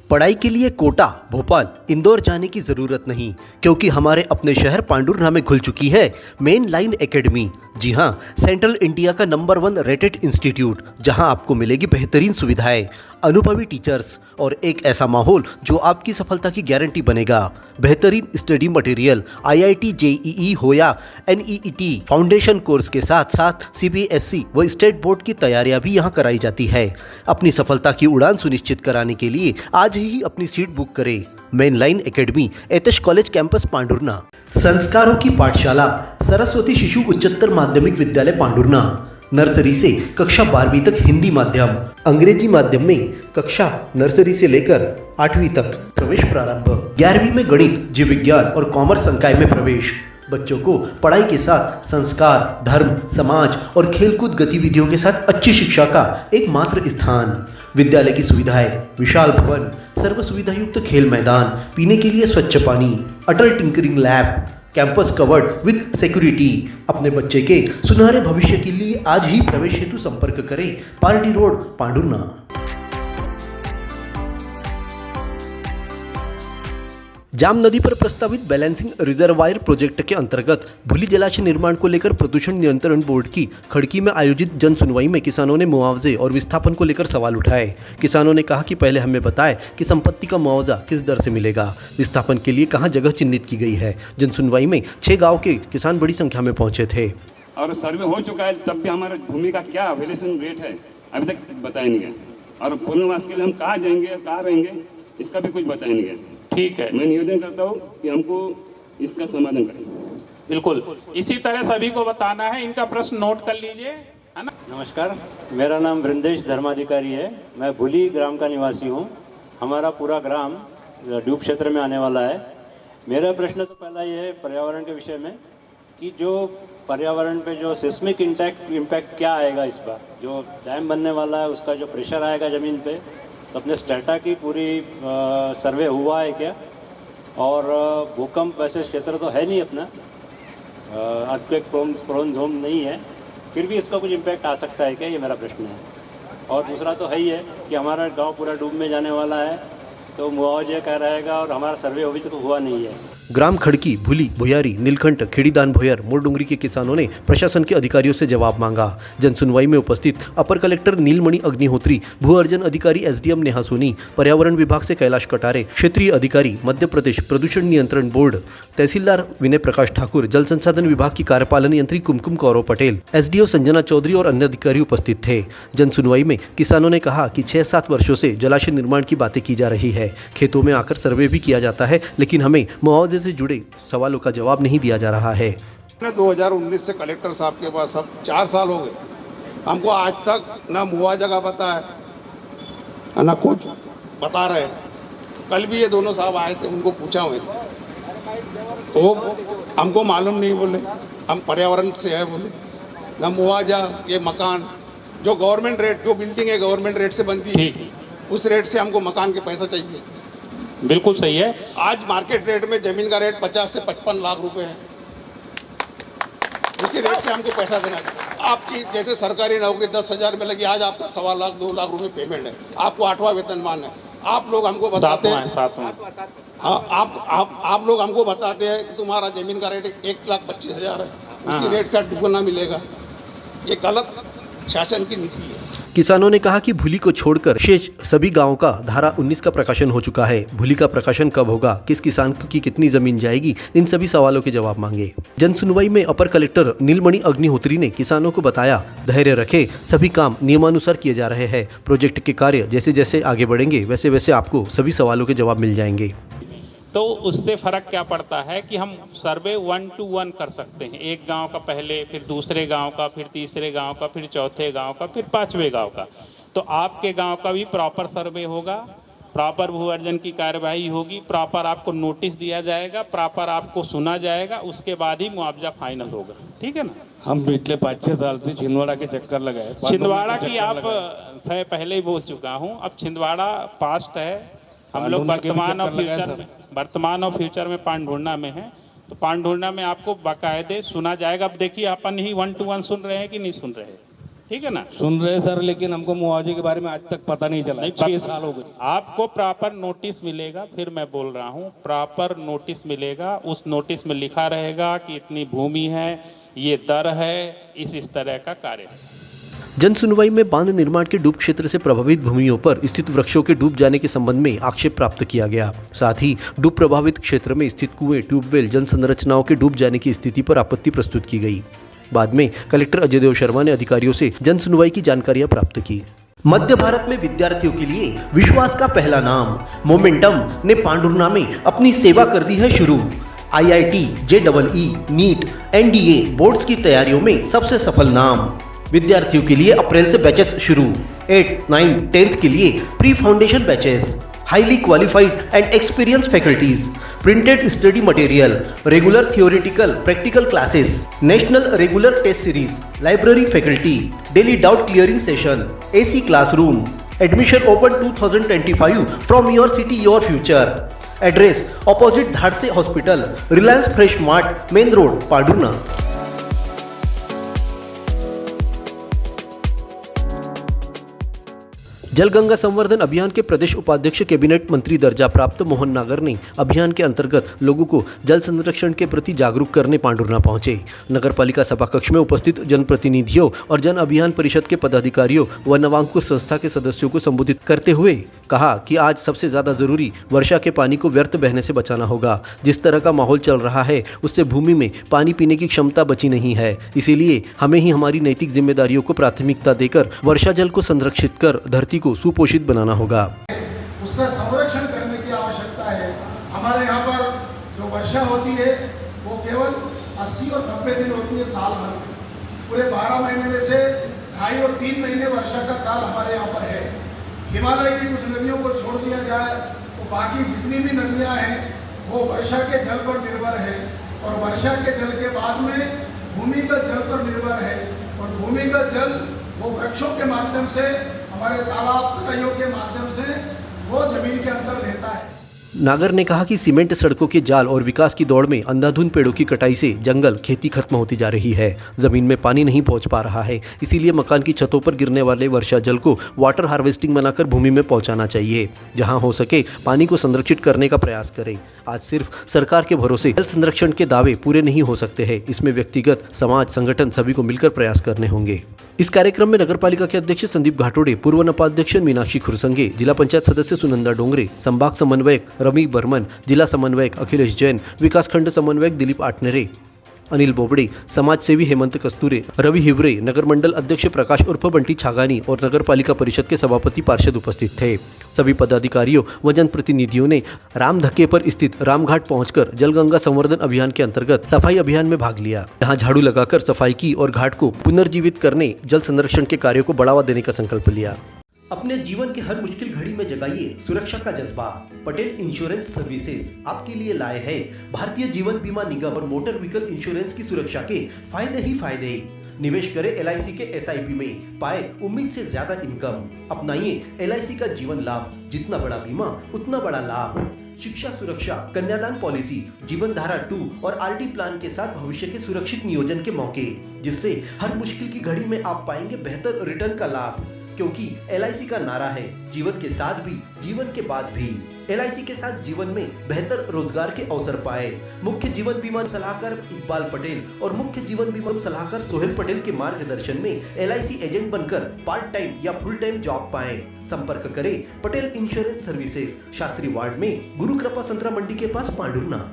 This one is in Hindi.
पढ़ाई के लिए कोटा, भोपाल, इंदौर जाने की जरूरत नहीं, क्योंकि हमारे अपने शहर पांडुर्ना में खुल चुकी है मेन लाइन एकेडमी। जी हां, सेंट्रल इंडिया का नंबर 1 रेटेड इंस्टीट्यूट, जहां आपको मिलेगी बेहतरीन सुविधाएं, अनुभवी टीचर्स और एक ऐसा माहौल जो आपकी सफलता की गारंटी बनेगा। बेहतरीन स्टडी मटेरियल, IIT JEE हो या NEET फाउंडेशन कोर्स के साथ साथ CBSE व स्टेट बोर्ड की तैयारियां भी यहां कराई जाती है। अपनी सफलता की उड़ान सुनिश्चित कराने के लिए आज ही अपनी सीट बुक करें। मेन लाइन एकेडमी, एतश कॉलेज कैंपस पांडुर्ना। संस्कारों की पाठशाला, सरस्वती शिशु उच्चतर माध्यमिक विद्यालय पांडुर्ना। नर्सरी से कक्षा 12वीं तक हिंदी माध्यम, अंग्रेजी माध्यम में कक्षा नर्सरी से लेकर 8वीं तक प्रवेश प्रारंभ। 11वीं में गणित, जीव विज्ञान और कॉमर्स संकाय में प्रवेश। बच्चों को पढ़ाई के साथ संस्कार, धर्म, समाज और खेलकूद गतिविधियों के साथ अच्छी शिक्षा का एकमात्र स्थान। विद्यालय की सुविधाएं, विशाल भवन, सर्व सुविधा युक्त खेल मैदान, पीने के लिए स्वच्छ पानी, Atal tinkering lab, campus covered with security. अपने बच्चे के सुनहरे भविष्य के लिए आज ही प्रवेश हेतु संपर्क करें। Party road, Pandhurna. जाम नदी पर प्रस्तावित बैलेंसिंग रिजर्वायर प्रोजेक्ट के अंतर्गत भूली जलाशय निर्माण को लेकर प्रदूषण नियंत्रण बोर्ड की खड़की में आयोजित जन सुनवाई में किसानों ने मुआवजे और विस्थापन को लेकर सवाल उठाए। किसानों ने कहा कि पहले हमें बताएं कि संपत्ति का मुआवजा किस दर से मिलेगा, विस्थापन के लिए कहां जगह चिन्हित की गई है। जन सुनवाई में 6 गाँव के किसान बड़ी संख्या में पहुंचे थे। और सर्वे हो चुका है, तब भी हमारा भूमि का क्या अवेलेशन रेट है अभी तक बताया नहीं गया। और पुनर्वास के लिए हम कहाँ जाएंगे, कहाँ रहेंगे, इसका भी कुछ बताया नहीं गया। ठीक है, मैं निवेदन करता हूँ कि हमको इसका समाधान करें। बिल्कुल, इसी तरह सभी को बताना है। इनका प्रश्न नोट कर लीजिए, है ना। नमस्कार, मेरा नाम वृंदेश धर्माधिकारी है। मैं भूली ग्राम का निवासी हूँ। हमारा पूरा ग्राम ड्यूब क्षेत्र में आने वाला है। मेरा प्रश्न तो पहला ये है पर्यावरण के विषय में कि जो पर्यावरण पे जो सिस्मिक इम्पैक्ट क्या आएगा इस बार, जो डैम बनने वाला है उसका जो प्रेशर आएगा ज़मीन पे, तो अपने स्टेटा की पूरी सर्वे हुआ है क्या? और भूकंप वैसे क्षेत्र तो है नहीं अपना, अर्थक्वेक प्रोन जोन नहीं है, फिर भी इसका कुछ इम्पैक्ट आ सकता है क्या? ये मेरा प्रश्न है। और दूसरा तो है ही है कि हमारा गांव पूरा डूब में जाने वाला है, तो मुआवजा क्या रहेगा? और हमारा सर्वे अभी तक हुआ नहीं है। ग्राम खड़की, भूली, भुयारी, नीलकंठ, खेड़ीदान भोयर, मोरडुंगरी के किसानों ने प्रशासन के अधिकारियों से जवाब मांगा। जन सुनवाई में उपस्थित अपर कलेक्टर नीलमणि अग्निहोत्री, भू अर्जन अधिकारी SDM नेहा सोनी, पर्यावरण विभाग से कैलाश कटारे, क्षेत्रीय अधिकारी मध्य प्रदेश प्रदूषण नियंत्रण बोर्ड, तहसीलदार विनय प्रकाश ठाकुर, जल संसाधन विभाग की कार्यपालन यंत्री कुमकुम कौरव पटेल, SDO संजना चौधरी और अन्य अधिकारी उपस्थित थे। जन सुनवाई में किसानों ने कहा कि 6-7 वर्षों से जलाशय निर्माण की बातें की जा रही है, खेतों में आकर सर्वे भी किया जाता है, लेकिन हमें मुआवजे से जुड़े सवालों का जवाब नहीं दिया जा रहा है। 2019 से कलेक्टर साहब के पास अब 4 साल हो गए, हमको आज तक ना मुआवजा का पता है ना कुछ बता रहे हैं। कल भी ये दोनों साहब आए थे, उनको पूछा हुए वो हमको मालूम नहीं बोले, हम पर्यावरण से है बोले, ना मुआवजा। ये मकान जो गवर्नमेंट रेट, जो बिल्डिंग है गवर्नमेंट रेट से बनती है, उस रेट से हमको मकान के पैसा चाहिए। बिल्कुल सही है। आज मार्केट रेट में जमीन का रेट 50 से 55 लाख रुपए है, इसी रेट से हमको पैसा देना चाहिए। आपकी जैसे सरकारी नौकरी 10,000 में लगी, आज आपका 1.25 लाख 2 लाख रुपए पेमेंट है, आपको 8वां वेतनमान है। आप लोग हमको बताते हैं, हाँ, आप लोग हमको बताते हैं कि तुम्हारा जमीन का रेट 1,25,000 है, इसी रेट का दुगना मिलेगा। ये गलत शासन की नीति है। किसानों ने कहा कि भूली को छोड़कर शेष सभी गांवों का धारा 19 का प्रकाशन हो चुका है। भूली का प्रकाशन कब होगा, किस किसान की कितनी जमीन जाएगी, इन सभी सवालों के जवाब मांगे। जन सुनवाई में अपर कलेक्टर नीलमणि अग्निहोत्री ने किसानों को बताया, धैर्य रखें, सभी काम नियमानुसार किए जा रहे हैं। प्रोजेक्ट के कार्य जैसे जैसे आगे बढ़ेंगे वैसे वैसे आपको सभी सवालों के जवाब मिल जाएंगे। तो उससे फ़र्क क्या पड़ता है कि हम सर्वे 1 to 1 कर सकते हैं। एक गांव का पहले, फिर दूसरे गांव का, फिर तीसरे गांव का, फिर चौथे गांव का, फिर 5वें गांव का। तो आपके गांव का भी प्रॉपर सर्वे होगा, प्रॉपर भू अर्जन की कार्यवाही होगी, प्रॉपर आपको नोटिस दिया जाएगा, प्रॉपर आपको सुना जाएगा, उसके बाद ही मुआवजा फाइनल होगा। ठीक है ना। हम पिछले 5-6 साल से छिंदवाड़ा के चक्कर लगाए। छिंदवाड़ा की आप पहले ही बोल चुका हूँ, अब छिंदवाड़ा पास्ट है। हम लोग वर्तमान और फ्यूचर में पांडुर्ना में हैं, तो पांडुर्ना में आपको बाकायदे सुना जाएगा। अब देखिए, अपन ही 1 to 1 सुन रहे हैं कि नहीं सुन रहे हैं। ठीक है ना। सुन रहे सर, लेकिन हमको मुआवजे के बारे में आज तक पता नहीं चला। 6 साल हो गए। आपको प्रॉपर नोटिस मिलेगा, फिर मैं बोल रहा हूँ, प्रॉपर नोटिस मिलेगा। उस नोटिस में लिखा रहेगा कि इतनी भूमि है, ये दर है, इस तरह का कार्य है। जन सुनवाई में बांध निर्माण के डूब क्षेत्र से प्रभावित भूमियों पर स्थित वृक्षों के डूब जाने के संबंध में आक्षेप प्राप्त किया गया। साथ ही डूब प्रभावित क्षेत्र में स्थित कुएं, ट्यूबवेल, जन संरचनाओं के डूब जाने की स्थिति पर आपत्ति प्रस्तुत की गई। बाद में कलेक्टर अजय देव शर्मा ने अधिकारियों से जन सुनवाई की जानकारियां प्राप्त की। मध्य भारत में विद्यार्थियों के लिए विश्वास का पहला नाम मोमेंटम ने पांडुरना में अपनी सेवा कर दी है शुरू। IIT, JEE, NEET, NDA boards की तैयारियों में सबसे सफल नाम। विद्यार्थियों के लिए अप्रैल से बैचेस शुरू। 8, 9, 10th के लिए pre foundation batches. Highly qualified and experience faculties, printed study material, regular theoretical practical classes, national regular test series, library faculty, daily doubt clearing session, AC classroom. Admission open 2025 from your city your future. Address opposite Dhadse hospital, Reliance fresh mart, main road, Pandhurna. जल गंगा संवर्धन अभियान के प्रदेश उपाध्यक्ष कैबिनेट मंत्री दर्जा प्राप्त मोहन नागर ने अभियान के अंतर्गत लोगों को जल संरक्षण के प्रति जागरूक करने पांडुरना पहुंचे। नगर पालिका सभा कक्ष में उपस्थित जनप्रतिनिधियों और जन अभियान परिषद के पदाधिकारियों व नवांकुर संस्था के सदस्यों को संबोधित करते हुए कहा कि आज सबसे ज्यादा जरूरी वर्षा के पानी को व्यर्थ बहने से बचाना होगा। जिस तरह का माहौल चल रहा है उससे भूमि में पानी पीने की क्षमता बची नहीं है। इसीलिए हमें ही हमारी नैतिक जिम्मेदारियों को प्राथमिकता देकर वर्षा जल को संरक्षित कर धरती को सुपोषित बनाना होगा। उसका संरक्षण करने की आवश्यकता है। हमारे यहाँ पर जो वर्षा होती है वो केवल 80 और 90 दिन होती है साल भर में। पूरे 12 महीने में से 2.5 और 3 महीने वर्षा का काल हमारे यहाँ पर है। हिमालय की कुछ नदियों को छोड़ दिया जाए तो बाकी जितनी भी नदियाँ हैं वो वर्षा के जल पर निर्भर है और वर्षा के जल के बाद में भूमिगत जल पर निर्भर है और भूमिगत जल वो वृक्षों के माध्यम से, हमारे तालाब तटाइयों के माध्यम से वो जमीन के अंदर रहता है। नागर ने कहा कि सीमेंट सड़कों के जाल और विकास की दौड़ में अंधाधुंध पेड़ों की कटाई से जंगल खेती खत्म होती जा रही है। जमीन में पानी नहीं पहुंच पा रहा है, इसीलिए मकान की छतों पर गिरने वाले वर्षा जल को वाटर हार्वेस्टिंग बनाकर भूमि में पहुंचाना चाहिए। जहां हो सके पानी को संरक्षित करने का प्रयास करें। आज सिर्फ सरकार के भरोसे जल संरक्षण के दावे पूरे नहीं हो सकते हैं। इसमें व्यक्तिगत, समाज, संगठन सभी को मिलकर प्रयास करने होंगे। इस कार्यक्रम में नगर पालिका के अध्यक्ष संदीप घाटोड़े, पूर्व नपाध्यक्ष मीनाक्षी खुरसंगे, जिला पंचायत सदस्य सुनंदा डोंगरे, संभाग समन्वयक रमी बर्मन, जिला समन्वयक अखिलेश जैन, विकासखंड समन्वयक दिलीप आटनेरे, अनिल बोबड़े, समाज सेवी हेमंत कस्तूरे, रवि हिवरे, नगर मंडल अध्यक्ष प्रकाश उर्फ बंटी छागानी और नगर पालिका परिषद के सभापति पार्षद उपस्थित थे। सभी पदाधिकारियों व जनप्रतिनिधियों ने रामधक्के पर स्थित रामघाट पहुंचकर जलगंगा संवर्धन अभियान के अंतर्गत सफाई अभियान में भाग लिया। यहाँ झाड़ू लगाकर सफाई की और घाट को पुनर्जीवित करने, जल संरक्षण के कार्यों को बढ़ावा देने का संकल्प लिया। अपने जीवन के हर मुश्किल घड़ी में जगाइए सुरक्षा का जज्बा। पटेल इंश्योरेंस सर्विसेज आपके लिए लाए हैं भारतीय जीवन बीमा निगम और मोटर व्हीकल इंश्योरेंस की सुरक्षा के फायदे ही फायदे। निवेश करें LIC के SIP में, पाए उम्मीद से ज्यादा इनकम। अपनाइए LIC का जीवन लाभ, जितना बड़ा बीमा उतना बड़ा लाभ। शिक्षा सुरक्षा, कन्यादान पॉलिसी, जीवन धारा 2 और RD प्लान के साथ भविष्य के सुरक्षित नियोजन के मौके, जिससे हर मुश्किल की घड़ी में आप पाएंगे बेहतर रिटर्न का लाभ। क्योंकि LIC का नारा है जीवन के साथ भी, जीवन के बाद भी। LIC के साथ जीवन में बेहतर रोजगार के अवसर पाए। मुख्य जीवन बीमा सलाहकार इकबाल पटेल और मुख्य जीवन बीमा सलाहकार सोहेल पटेल के मार्गदर्शन में LIC एजेंट बनकर पार्ट टाइम या फुल टाइम जॉब पाएं। संपर्क करें Patel insurance services, Shastri ward में, गुरु कृपा संतरा मंडी के पास, पांडुरना।